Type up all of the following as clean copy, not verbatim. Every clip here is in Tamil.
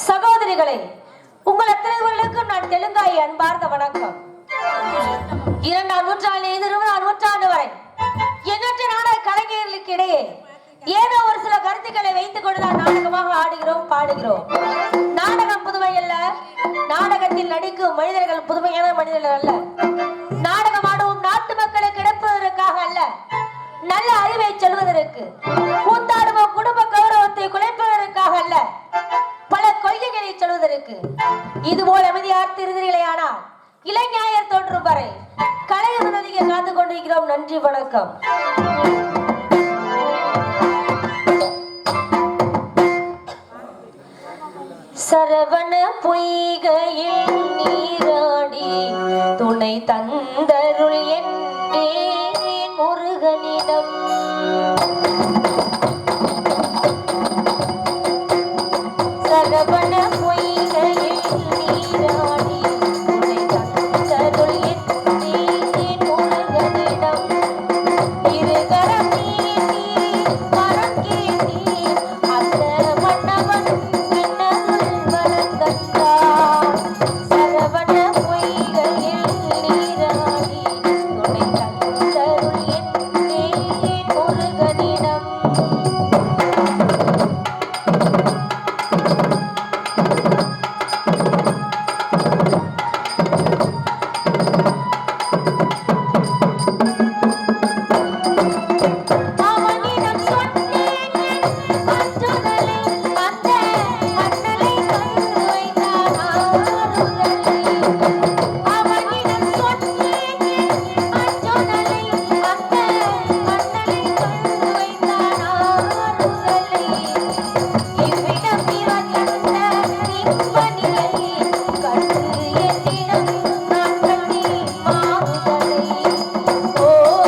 சகோதரிகளே, உங்கள் அத்தனைவர்களுக்கும் நான் தெலுங்காய் அன்பார்ந்த வணக்கம். 2ஆம் நூற்றாண்டிலிருந்து 20ஆம் நூற்றாண்டு வரை எண்ணற்ற நாடக கலைஞர்களுக்கு இடையே ஏதோ ஒரு சில கருத்துக்களை வைத்துக் கொண்டுதான் நாடகமாக ஆடுகிறோம், பாடுகிறோம். நாடகம் புதுமை அல்ல, நாடகத்தில் நடிக்கும் மனிதர்கள் புதுமையான மனிதர்கள் அல்ல. நாடகம் ஆடுவோம் நாட்டு மக்களை கிடப்பதற்காக அல்ல, நல்ல அறிவை சொல்வதற்கு. கூத்தாடுவோம் குடும்ப கௌரவத்தை குலைப்பதற்காக அல்ல, பல கொள்கைகளை சொல்வதற்கு. இதுபோல் அமைதியார் திருதிரையானால் இளைஞர் தோன்றும் வரை கலை உணர்ச்சியை காத்துக் கொண்டிருக்கிறோம். நன்றி, வணக்கம். சரவண பொய்கையில் நீராடி துணை தந்தருள் என் முருகனிடம் சரவண பொய்கையில் நீராடி துணை தந்தருள் என் முருகனிடம் இருகரம் நீட்டி வரம் கேட்டி அந்த மன்னவன் சரவண பொய்கையில் நீராடி துணை தந்தருள் என் முருகனிடம் Oh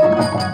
Thank you.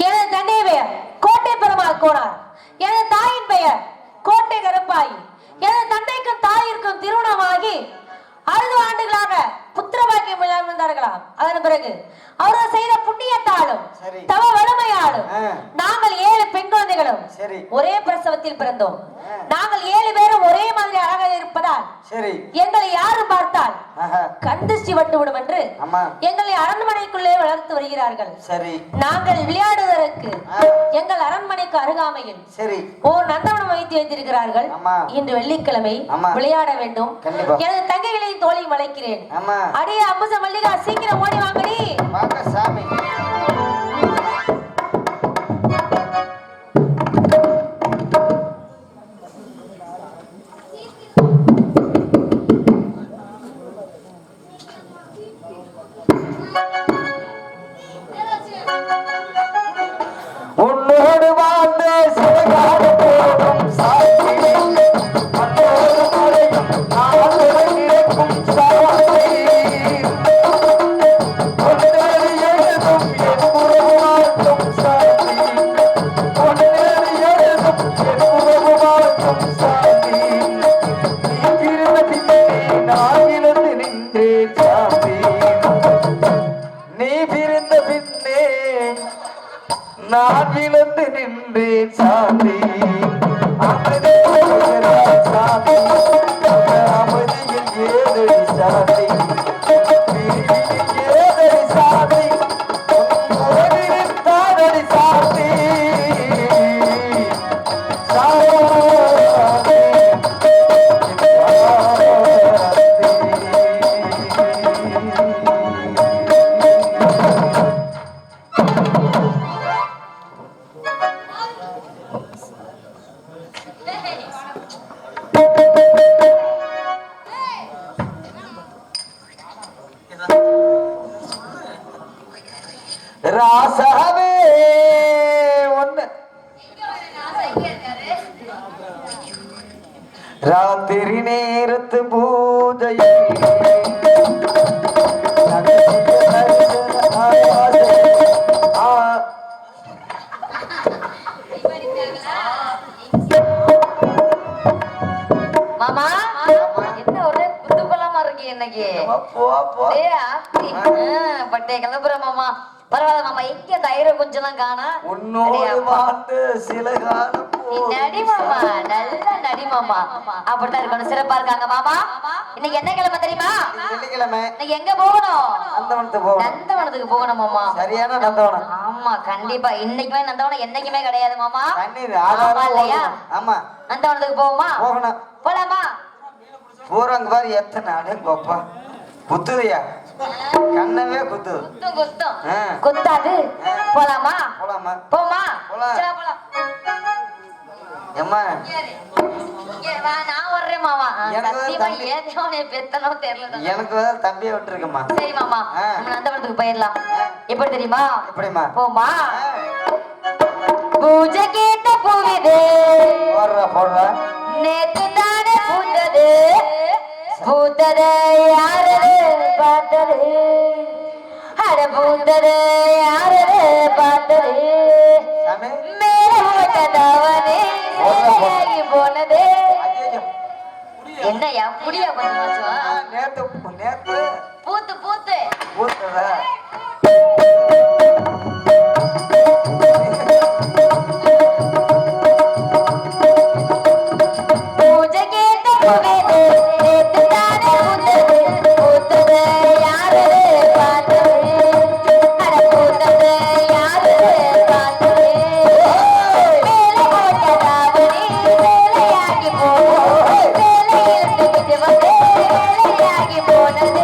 எனது தந்தை பெயர் கோட்டை பெருமாள் கோனார். எனது தாயின் பெயர் கோட்டை கருப்பாயி. எனது தந்தைக்கும் தாயிற்கும் திருமணமாகி 60 ஆண்டுகளாக புத்திர பாக்கியம் இழந்தார்களாம். அதன் பிறகு அவர்கள் செய்த புண்ணியத்தாலும் தவ வலிமையாலும் நாங்கள் 7 பெண் குழந்தைகளும் ஒரே பிரசவத்தில் பிறந்தோம். நாங்கள் 7 பேரும் ஒரே மாதிரி அழகாக இருப்பதால் எங்களை யாரும் பார்த்தால் கண்டிஷ்டி விட்டுவிடும் என்று எங்களை அரண்மனைக்குள்ளே வளர்த்து வருகிறார்கள். நாங்கள் விளையாடுவதற்கு எங்கள் அரண்மனைக்கு அருகாமையில் ஓர் நந்தவனம் வைத்து வைத்திருக்கிறார்கள். இன்று வெள்ளிக்கிழமை விளையாட வேண்டும். எனது தங்கைகளையும் தோழியும் அழைக்கிறேன். அடியே அம்புச மல்லிகா, சீக்கிரம் ஓடி வாங்கடி. சாமி உன்னோடு வாழ்ந்த சிவகார போடும் சாட்சி மற்றொரு முறையும் நான் கிடைக்கும் சாட்சி பொன்னேறி எழுதும் என் உறவு வாழ்த்தும் சாட்சி பொன்னேறி எழுதும் என் உறவு வாழ்த்தும் சாட்சி நீ பிறந்த பின்னே நான் இழந்து நின்றேன் சாமி நீ பிறந்த பின்னே நான் விழுந்து நின்றேன் சாமி அமைதியில் சாமி அமைதியில் ஏதடி சாமி ஏதடி சாமி தானடி சாமி ராசாவே ஒண்ணு ராத்திரி நேரத்து பூஜையில் மாமா, என்ன ஒரே குதூகலமா இருக்கு இன்னைக்கு. பட்டே கிளம்புற மாமா. பரவாயில்ல மாமா, எங்க தைரியம் கொஞ்சம் காணா. சில காலம் நடி மாமா, நல்ல நடி மாமா. அப்படித்தான் இருக்கணும், சிறப்பா இருக்காங்க மாமா. இன்னைக்கு என்ன கிழமை தெரியுமா? வெள்ளிக்கிழமை. இன்னைக்கு எங்க போகணும்? நந்தவனத்துக்கு போகணும் மாமா. சரியான நந்தவனம். ஆமா, கண்டிப்பா. இன்னைக்குமே நந்தவனம், என்னைக்குமே கிடையாது மாமா. ஆமா இல்லையா? ஆமா, நந்தவனத்துக்கு போவோமா? போகணும். போலாமா? போறாங்க பாரு, எத்தனை ஆடு கோப்பா குத்துதையா, கண்ணவே குத்து குத்தாது. போலாமா? போலாமா? போமா? போலாம். அம்மா நான் வர்றேன் மாமா. எனக்கு தம்பியை விட்டுருக்கம்மா. சரி மாமா, நந்தவனத்துக்கு போயிடலாம். எப்படி தெரியுமா? எப்படிமா? போமா. பூஜை கேட்ட பூவிது போடுறா நேத்து தானே பூத்தது. பூத்தது யாரு பார்த்தது? அட பூத்தது யாரு பார்த்தது? மேல போட்டதவனே போனது. என்னையா புடியா கொஞ்சம் நேத்து பூத்து பூத்து பூத்ததா? பூஜை கேட்ட பூவிது நேத்து தானே பூத்தது. பூத்தது யாரு பார்த்தது? அட பூத்தது யாரு பார்த்தது? மேல போட்டதாவணி வேலையாகி போனது. வேலையில் வந்து வேலையாகி போனது.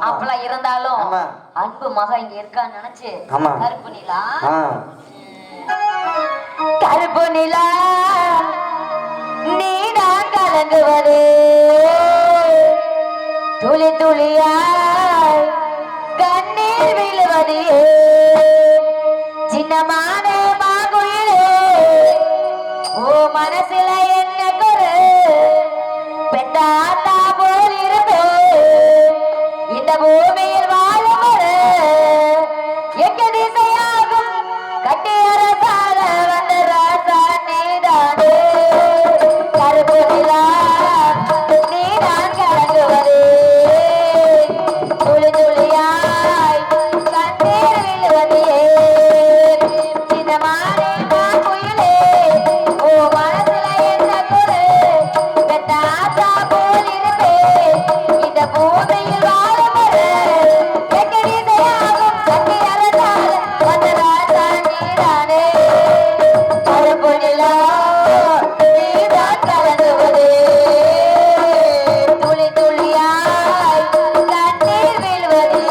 ஆமா. அப்பெல்லாம் இருந்தாலும் ஆமா. அன்பு மக இங்க இருக்கான்னு நினைச்சு ஆமா. கருப்பு நிலா ஆ. கருப்பு நிலா நீதான் கலங்குவது துளி துளியாய் கண்ணீர் விழுவது சின்னமான மாங்குயிலே ஓ மனசுல என்ன குறை பெத்தாத்தா போல் இருப்பே இந்த பூமியில் வாழும் வரை எங்க திசையாகும் கட்டி அரசால வந்த ராசா நீதானே கருப்பு நிலா நீதான் கலங்குவது துளி துளியாய் கண்ணீர் விழுவது சின்னமானே மாங்குயிலே ஓ மனசுல என்ன குறை பெத்தாத்தா போல் இருப்பே இந்த பூமியில் வாழும் வரை எங்க திசையாகும் கட்டி அரசால வந்த ராசா நீதானே கருப்பு நிலா நீதான் கலங்குவது துளி துளியாய் கண்ணீர் விழுவது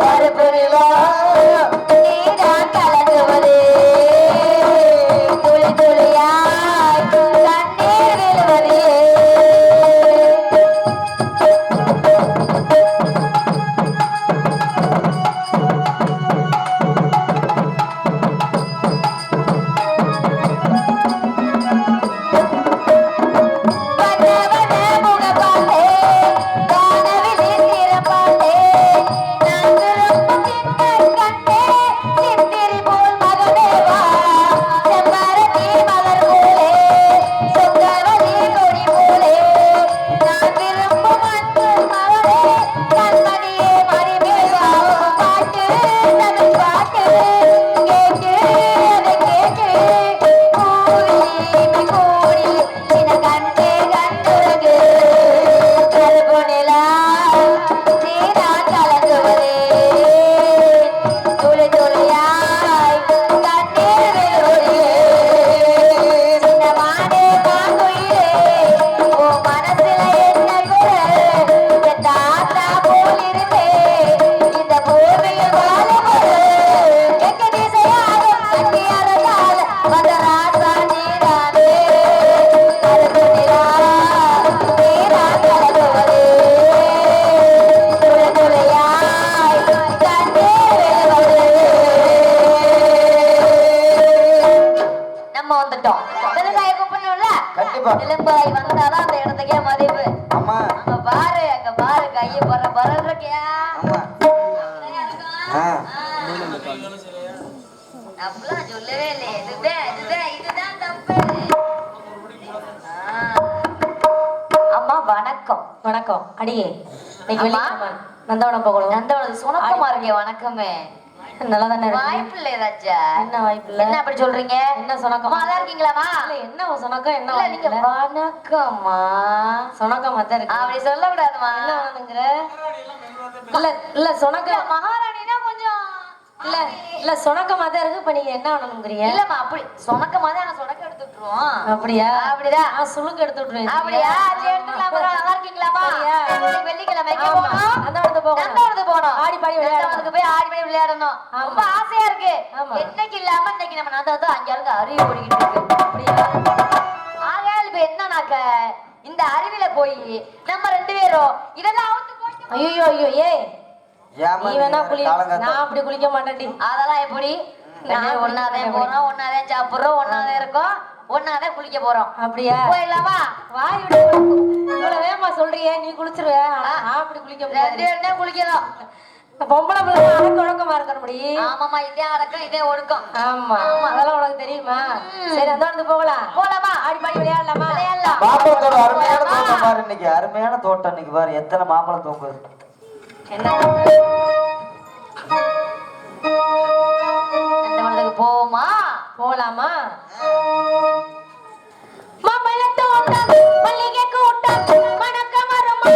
கருப்பு நிலா நீதான் கலங்குவது துளி துளியாய் கண்ணீர் விழுவது வண்ண வண்ண முகப்பாட்டே வானவிழி திறப்பாட்டே நான் விரும்பும் சின்ன கண்ணே சித்திரி போல் மகனேவா செம்பருத்தி மலர் போலே சுந்தரவதி கொடி போலே நான் விரும்பும் அன்பு மகனே கண்மணியே மணிமேவா பாட்டு தமிழ் பாட்டு கேட்டு அதை கேட்டு கூடி கூடி சின்ன கண்டே கண்டுறகு கருப்பு நிலா நீதான் கலங்குவது துளி துளியாய் கண்ணீர் விழுவது சின்னமானே மாங்குயிலே ஓ மனசுல என்ன குறை பெத்தாத்தா போல் இருப்பே இந்த பூமியில் வாழும் வரை எங்க திசையாகும் கட்டி அரசால வந்த ராசா நீதானே கருப்பு நிலா நீதான் கலங்குவது துளி துளியாய் கண்ணீர் விழுவது நம்ம வந்துட்டோம் விவசாய கூப்பிடணும்ல கண்டிப்பா. இளம்பாய் வந்தாதான் அந்த இடத்துக்கே மதிப்பு ஆமா. அங்க பாரு கைய பற பறன்னு இருக்கியா ஆமா. ஆ. அப்படிலாம் சொல்லவே இல்லையே இதுதான் தப்பு அம்மா வணக்கம் வணக்கம் அடியே இன்னைக்கு அம்மா. வெள்ளிக்கிழமை நந்தவனம் போகணும் நந்தவனது சுணக்கமா இருக்கே வணக்கமே நல்லா தானே இருக்கு வாய்ப்பு இல்லை ராஜா என்ன வாய்ப்பு இல்ல என்ன அப்படி சொல்றீங்க என்ன சொனக்கம் நல்லா இருக்கீங்களாமா இல்ல என்ன உன் சொனக்கம் என்ன இல்ல நீங்க வாய்ப்பு இல்ல? வணக்கம்மா சொனக்கம் தான் இருக்கு அப்படி சொல்லக்கூடாதுமா என்ன வேணுங்கிற இல்ல இல்ல சொனக்கம் மகாராணினா கொஞ்சம் இல்ல இல்ல சொனக்கமா தான் இருக்கு இப்ப நீங்க என்ன வேணுங்கிறீங்க இல்லம்மா அப்படி சொணக்கமா தான் நான் சொணக்க எடுத்துட்டுருவோம் அப்படியா அப்படிதான் நான் சுளுக்கு எடுத்து விட்டுருவேன் அப்படியா சரி எடுத்துக்கலாம் நல்லா இருக்கீங்களாமா சரியா? இன்னைக்கு வெள்ளிக்கிழமை எங்க ஆமா. போகணும் நந்தவனத்துக்கு போகணும். நந்தவனத்துக்கு போகணும் ஆடி பாடி விளையாடணும். நந்தவனத்துக்கு போய் ஆடி பாடி விளையாடணும் ஆமா. ரொம்ப ஆசையா இருக்கு ஆமா. என்னைக்கு இல்லாம இன்னைக்கு நம்ம நந்தவனத்தை அங்கேருந்து அருவி ஓடிக்கிட்டு இருக்கு அப்படியா ஆகையால் இப்ப என்னன்னாக்க இந்த அருவில போய் நம்ம 2 பேரும் இதெல்லாம் அவுத்து போட்டு ஐயோ ஐயோ ஏய் ஏம்மா நீ வேணா குளி காலங்காத்தா- நான் அப்படி குளிக்க மாட்டேன்டி அதெல்லாம் எப்படி நான் ஒன்னாதான் குளிக்க போறோம் ஒன்னாதான் சாப்பிடுறோம் ஒன்னாதான் இருக்கோம் ஒன்னாதான் குளிக்க போறோம். அப்படியா? போயிடலாமா? வாய் விடு. இவ்வளவு வேகமா சொல்றியே, நீ குளிச்சிருவ. ஆனா நான் அப்படி குளிக்க முடியாது. ரெண்டு பேரும் குளிக்கணும். பொம்பளை பிள்ளை அடக்க ஒழுக்கமா இருக்கணும் முடி. ஆமாமா, இதே அடக்கம் இதே ஒடுக்கம். ஆமா, அதெல்லாம் உனக்கு தெரியுமா? சரி, அந்த வந்து போகலாம். போலாமா? ஆடி பாடி விளையாடலாமா? விளையாடலாம். மாம்பழத்தோட அருமையான தோட்டம் பாரு இன்னைக்கு. அருமையான தோட்டம் இன்னைக்கு பாரு. எத்தனை மாம்பழம் தோங்குது. என்ன நந்தவனத்துக்கு போவோமா? போலாமா? மாம்பழ தோட்டம், மல்லிகை கூட்டம், மணக்க மரமா.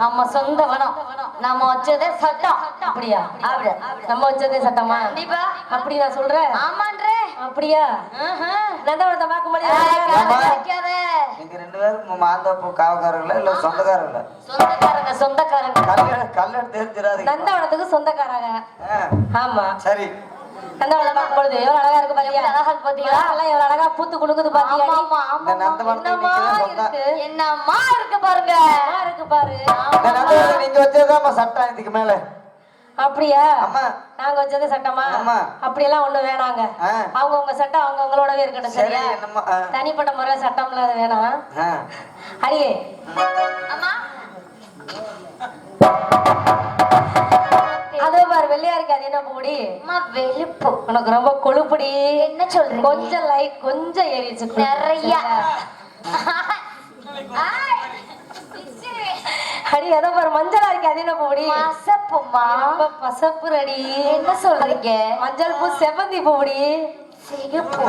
நம்ம சொந்த வனம், நம்ம வச்சதே சட்டம். அப்படியா? அப்படியா? நம்ம வச்சதே சட்டமா? கண்டிப்பா. அப்படி நான் சொல்றேன். ஆமான்றே. அப்படியா? நந்தவனத்தை பார்க்க முடியாது. நீங்க ரெண்டு பேரும் மாந்தப்பு காவக்காரங்களா இல்ல சொந்தக்காரங்களா? சொந்தக்காரங்க, சொந்தக்காரங்க. கல்லெடுத்து தெரிஞ்சிடாது. நந்தவனத்துக்கு சொந்தக்காரங்க. ஆமா. சரி. நந்தவனம் பார்க்கும் பொழுது எவ்வளவு அழகா இருக்கு பாத்தியா? அழகா இருக்கு பாத்தீங்களா? எல்லாம் எவ்வளவு அழகா பூத்து குலுங்குது பாத்தியா? இந்த நந்தவனத்துக்கு என்னம்மா இருக்கு பாருங்க. இருக்கு பாரு. இந்த நந்தவனம் நீங்க வச்சதுதான் சட்டம் இதுக்கு மேல. அப்படியா? ஆமா. நாங்க வச்சது சட்டமா? ஆமா. அப்படியெல்லாம் ஒண்ணு வேணாங்க. அவங்கவுங்க சட்டம் அவங்கவுங்களோடவே இருக்கட்டும். சரியா? தனிப்பட்ட முறை சட்டம்ல அது வேணாம். அடியே அம்மா, அதோ பாரு வெள்ளையா இருக்கு, அது என்ன பூடி? அம்மா வெளுப்பு. உனக்கு ரொம்ப கொழுப்புடி. என்ன சொல்றீங்க? கொஞ்சம் லைட் கொஞ்சம் ஏறிச்சு நிறைய. அடி அதோ பாரு மஞ்சளா இருக்கு, அது என்ன பூடி? பசப்புமா. ரொம்ப பசப்பு ரெடி. என்ன சொல்றீங்க? மஞ்சள் பூ செவந்தி பூடி. சிகப்பு.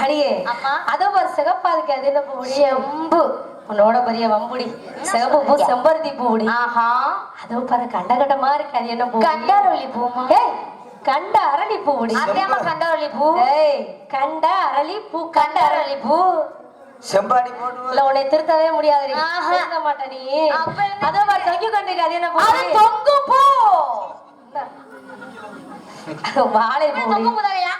அடியே அம்மா, அதோ பாரு சிகப்பா இருக்கு, அது என்ன பூடி? செம்பு. உன்னோட பெரிய வம்புடி சிவப்பு பூ செம்பருத்தி பூடி. ஆஹா அதோ பாரு கண்ட கண்டமா இருக்கு. அது என்ன பூ? கண்டாரவள்ளி பூமா? ஏய் கண்ட அரளி பூடி. அதேமா கண்டாரவள்ளி பூ. ஏய் கண்ட அரளி பூ. கண்டாரவள்ளி பூ செம்பாடி போட்டு இல்ல உன்னை திருத்தவே முடியாது. ஆஹா. திருத்த மாட்ட நீ. அப்ப என்ன? அதோ பாரு தொங்கு கண்டிருக்கு. அது என்ன பூ? அது தொங்கு பூ. வாழை பூ. தொங்கு பூதாரியா?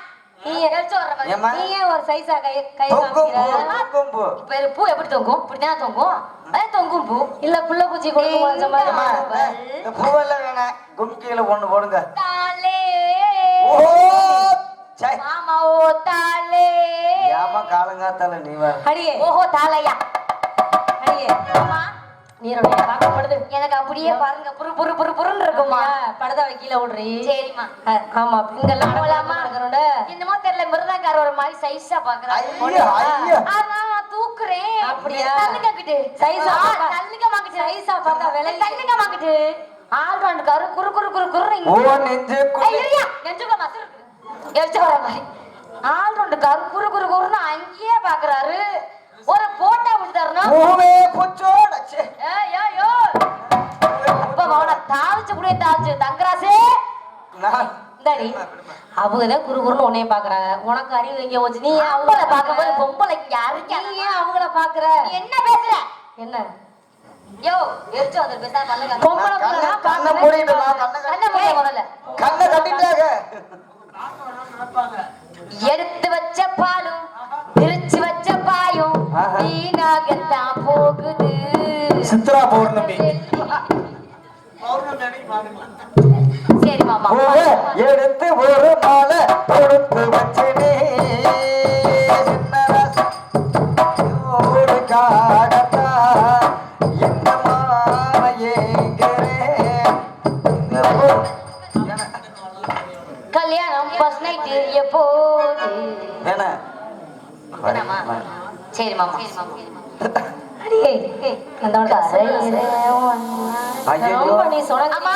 நீ எடுத்து வர்ற மாதிரி. ஏம்மா? நீ ஏன் ஒரு சைஸா கை தொங்கும் பூ, காமிக்கிற? தொங்கும் பூ. இப்ப பூ எப்படி தொங்கும்? இப்படிதான் தொங்கும். அது தொங்கும் பூ. இல்ல புள்ள பூச்சி கொடுக்கும் வச்ச ஏம்மா, மாதிரி. இந்த பூவெல்லாம் வேணாம், கும்கியில ஒண்ணு போடுங்க. தாலே ஓ சை. மாமா ஓ தாலே. ஏம்மா காலங்காத்தால நீ வேற. அடியே ஓஹோ தாலையா. அடியே ஆமா நீரோட பார்க்கப்படுது. எனக்கு அப்படியே பாருங்க புரு புரு புரு புருன்னு இருக்குமா. படதா கீழே விடுறி. சரிம்மா. ஆமா பெண்கள்லாம் போலாமா? நடக்கிறோட என்னமோ தெரியல மிருதங்கார ஒரு மாதிரி சைஸா பாக்குறாங்க. ஐயா, ஐயா. அதான் நான் தூக்குறேன். அப்படியா? தள்ளுங்க கிட்டு. சைஸா பார்த்தா- தள்ளுங்க வாங்கிட்டு. சைஸா பார்த்தா விலை. தள்ளுங்க வாங்கிட்டு. ஆள் ரெண்டு காரு குறு குறு குறு குறு. ஓ நெஞ்சுக்குள்ள ஐயா நெஞ்சுக்க மசரு. எடுத்து வர மாதிரி. ஆள் ரெண்டு காரு குறு குறு குறுன்னு அங்கேயே பாக்குறாரு. ஒரு போட்டா விட்டுறாருன்னா பூவே பூச்சோட சே. ஏய் ஏய் ஏய். அப்ப அவன தாளிச்சு கூட தாளிச்சு தங்கராசே. நான் இந்தாடி அவங்கதான் குறுகுறுன்னு உன்னைய பாக்குறாங்க. உனக்கு அறிவு எங்க போச்சு? நீ ஏன் அவங்கள அவங்கள பாக்கும்போது பாக்கும்போது பொம்பளைக்கு யாருக்கு நீ ஏன் அவங்கள பாக்குற? நீ என்ன பேசுற? என்ன யோ எரிச்சு வந்து பேசா பல்லுங்க. பொம்பளை புள்ளனா கண்ணை பாக்குறேன். மூடிட்டு நான் கண்ணை கண்ணை மூட முதல்ல. கண்ணை கட்டிட்டாங்க. எடுத்து வச்ச பாலும் பிரிச்சு வச்ச பாயும் ஆஹா. வீணாகத்தான் போகுது. சித்ரா பௌர்ணமி. சரி மாமா. பூவை எடுத்து ஒரு மாலை கொடுத்து வச்சினே சின்னரசு ஒரு காடத்தான் இந்த மாலை ஏங்குறேன். கல்யாணம் ஃபர்ஸ்ட் நைட் எப்போது? என்ன என்னம்மா? சரி மாமா. அடியே அந்த ஐயோ ரொம்ப நீ சொன்ன. ஆமா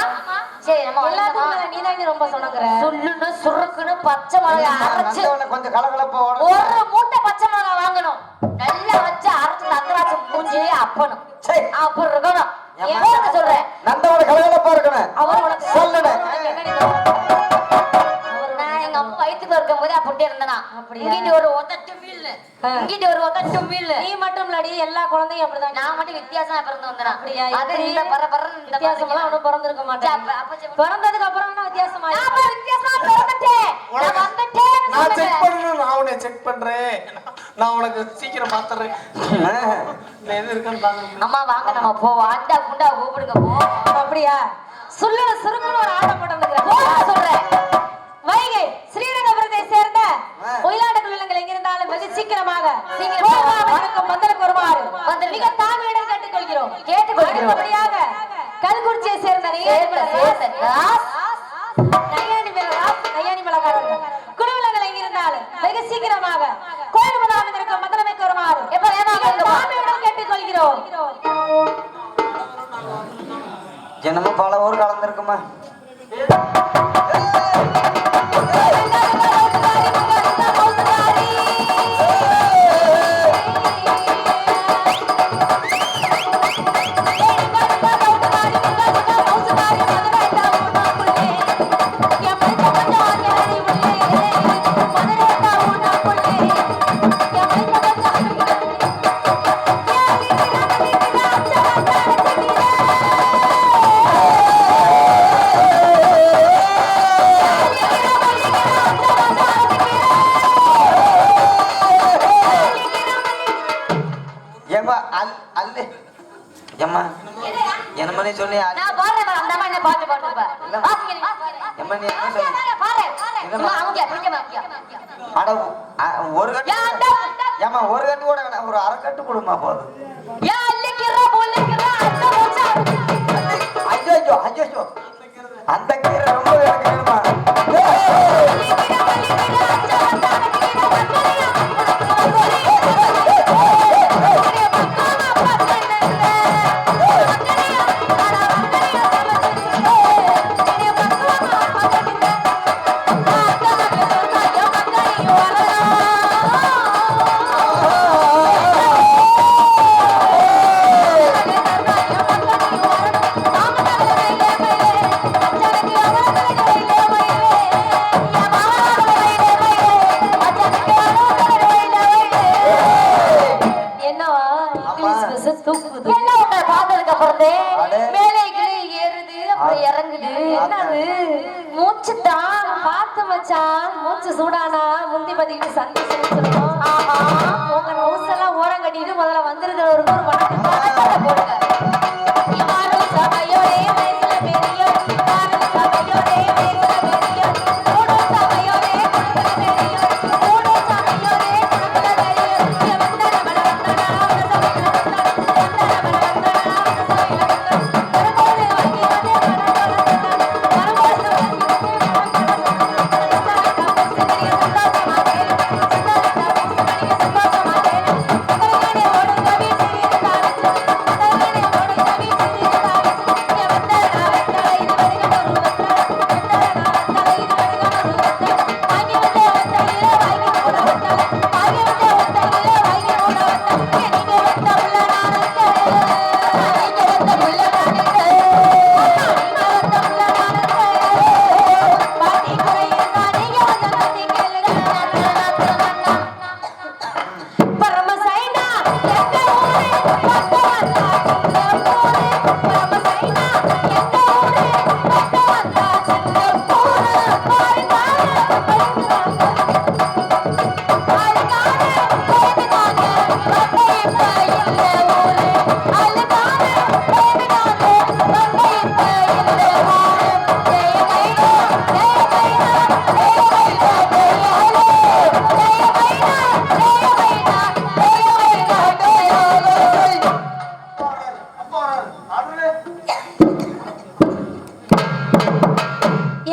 சரி நம்ம எல்லாத்துக்கும் வரலாமா? மேல நீதாண்டி ரொம்ப சொன்னங்கற. சுள்ளுன்னு சுருக்குன்னு பச்சை மிளகாய் அரைச்சு நந்தவனை கொஞ்சம் கலகலப்பா ஓட ஒரு மூட்டை பச்சை மிளகாய் வாங்கணும். நல்லா வச்சு அரைச்சு தங்கராச்சு மூஞ்சியே அப்பணும். சே. அப்ப இருக்கணும். ஏம்மா? எவ்வளவு சொல்றேன்? நந்தவனை கலகலப்பா இருக்கணும். அவர் உனக்கு சொல்லுடா. என்னடி தோணும்? நான் எங்க அம்மா வயித்துக்கு இருக்கும் போதே அப்படி இருந்தேனா. அப்படியா? இங்கிட்டு ஒரு ஒத்தட்டு மீல், இங்கிட்டு ஒரு ஒத்தட்டு மீல். நீ மட்டும் இல்லடி எல்லா குழந்தையும் அப்படிதான். நான் மட்டும் வித்தியாசமா பிறந்து வந்தேனா. அப்படியா? அது எப்படி? இந்த பரபரன்னு இந்த வித்தியாசமெல்லாம் ஒண்ணும் பிறந்திருக்க மாட்டேன். பிறந்ததுக்கு அப்புறம் என்ன வித்தியாசமா நான் வித்தியாசமா பிறந்துட்டேன். நான் வந்துட்டேன்னு நான் செக் சொல்லுங்க. பண்ணணும். நான் உன்னை செக் பண்றேன். நான் உனக்கு சீக்கிரம் பாத்துறேன். எது இருக்குன்னு பாக்கணும். அம்மா வாங்க நம்ம போவோம். அண்டா குண்டா கூப்பிடுங்க போ. அப்படியா? சுள்ளுல சுருக்குன்னு ஒரு ஆட்டம் போட்டு போ சொல்றேன். வைகை ஸ்ரீரங்கபுரத்தை சேர்ந்த ஒயிலாட்ட குழுக்கள் எங்கிருந்தாலும் வெகு சீக்கிரமாக மந்தனுக்கு வருமாறு மிக தாழ்மையுடன் கேட்டுக்கொள்கிறோம். அடுத்தபடியாக கல்குறிச்சியை சேர்ந்த நையாணி மலகாரர்கள் குழுவிலங்கள் எங்கிருந்தாலும் வெகு சீக்கிரமாக கோயில் முதலாமல் இருக்கும் மந்தனமைக்கு வருமாறு மிக தாழ்மையுடன் கேட்டுக்கொள்கிறோம். என்னமோ பல ஊர் கலந்துருக்குமா. ஏம்மா அல்லு ஏம்மா என்னமோ நீ சொல்லி நான் பாடுறேன் பாரு, அந்த அம்மா என்ன பாட்டு பாடுப்பா. வாசிங்க நீ. ஏம்மா நீ என்ன சொல்லி பாரு. சும்மா அவங்க பிடிக்க மாட்டியா? அட ஒரு கட்டு ஏம்மா ஒரு கட்டு கூட வேணாம், ஒரு அரை கட்டு கொடுமா போதும். யா அல்லிக்கிறா போலிக்கிறா அந்த மோச்சா. ஐயோ ஐயோ ஐயோ அந்த கீரை ரொம்ப எனக்கு வேணுமா. மூச்சு சூடானா முந்தி பதிக்கிட்டு சந்தி சொல்லணும். உங்க ஹவுஸ் எல்லாம் ஓரம் கட்டிட்டு முதல்ல வந்திருக்கிறவருக்கு ஒரு வணக்கம் போடுங்க. இவாரும் சபையோரே வயசுல பெரியோர், இவாரும் சபையோரே வயசுல பெரியோர், கூடும் சபையோரே குடும்பல பெரியோர், கூடும் சபையோரே குடும்பல பெரியோர். இங்க வந்தன மன வந்தனா அவன சபையில வந்தனா, வந்தன மன வந்தனா அவன சபையில வந்தனா. வரும்போது வாங்கி வந்து மனதோட வந்தனா, வரும்போது வாங்கி வந்து மனதோட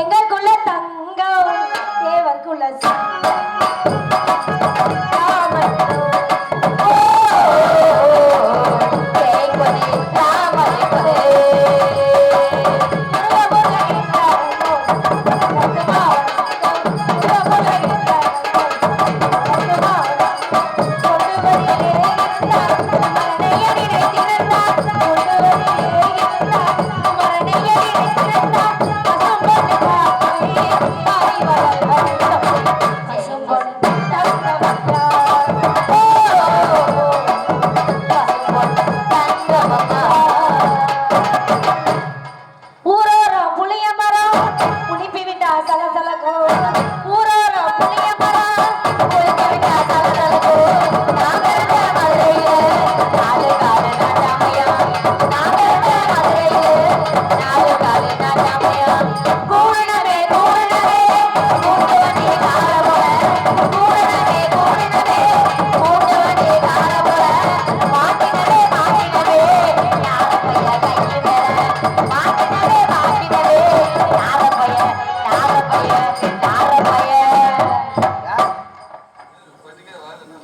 எங்களுக்குள்ள தங்கம் தேவர்க்குள்ள ஊரோரம் புளிய மரம் புளிப்பி விட்டா சலசலக்கும், ஊரோரம் புளிய மரம் புளிப்பி விட்டா சலசலக்கும். நாங்க இருந்த மதுரையில நாலு காலு நாட்டாமையா, நாங்க இருந்த மதுரையில நாலு காலு நாட்டாமையா. கூடவே கூடவே கூட்டு வண்டி கார போல, கூடவே கூடவே கூட்டு வண்டி கார போல. மாட்டினவே மாட்டினவே யார பைய கையில் மேல, மாட்டினவே மாட்டினவே யார பைய யார பைய யார பைய.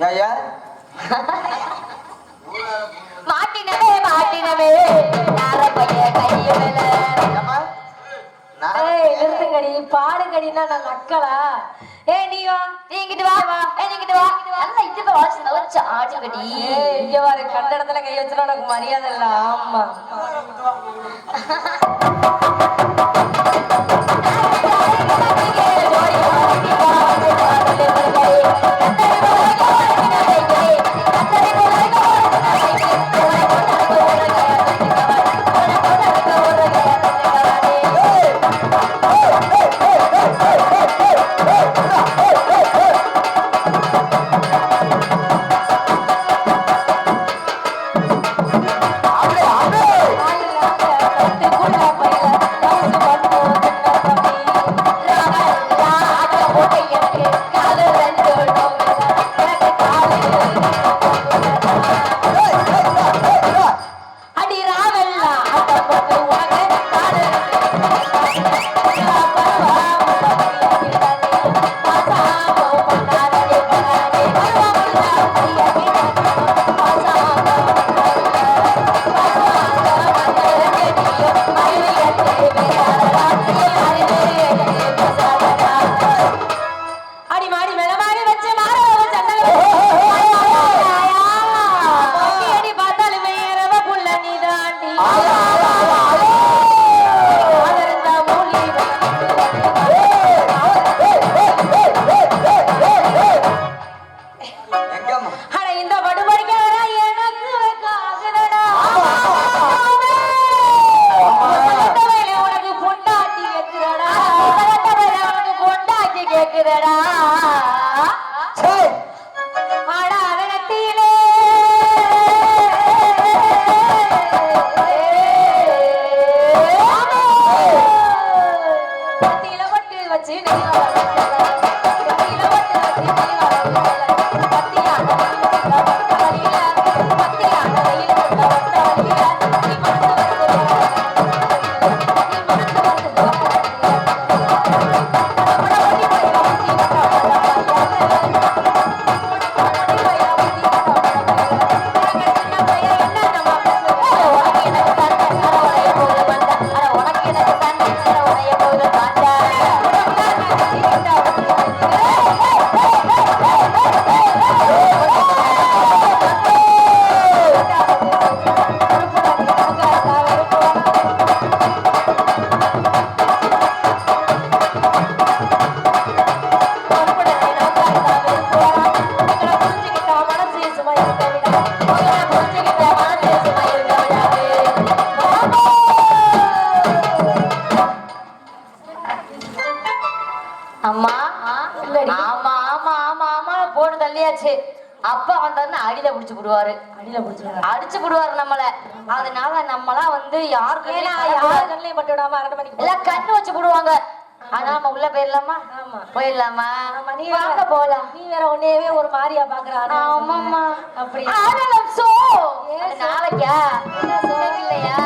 ஏயா மாட்டினவே மாட்டினவே யார பைய கையில் மேல. ஏம்மா நான் ஏய் நிறுத்துங்கடி, பாடுங்கடின்னா நான் நக்கலா? ஏய் நீ வா, நீ இங்கிட்டு வா வா, ஏய் நீ இங்கிட்டு வா. நல்லா இதுக்கு வாட்சி நல்லா ஆடுங்கடி. ஏய் இங்க பாரு, கண்ட இடத்துல கை வச்சுனா உனக்கு மரியாதை இல்ல. ஆமா அப்படியே அப்படியே ஆயிடுச்சு. அப்பா வந்தாருன்னா அடியில புடிச்சு விடுவாரு, அடியில புடிச்சிருக்காங்க. அடிச்சு விடுவாரு நம்மள. அதனால நம்மளாம் வந்து யாரு ஏன்னா யார் கண்ணையும் மட்டும் விடாம 2 மணிக்கு எல்லாம் கண்ணு வச்சு விடுவாங்க. ஆனா நம்ம உள்ள போயிடலாமா? ஆமா. போயிடலாமா? ஆமா, நீ வாங்க போலாம். நீ வேற உன்னையவே ஒரு மாதிரியா பாக்குறானே. ஆமாம்மா. அப்படி ஆனா சோ நாளைக்கா இல்லையா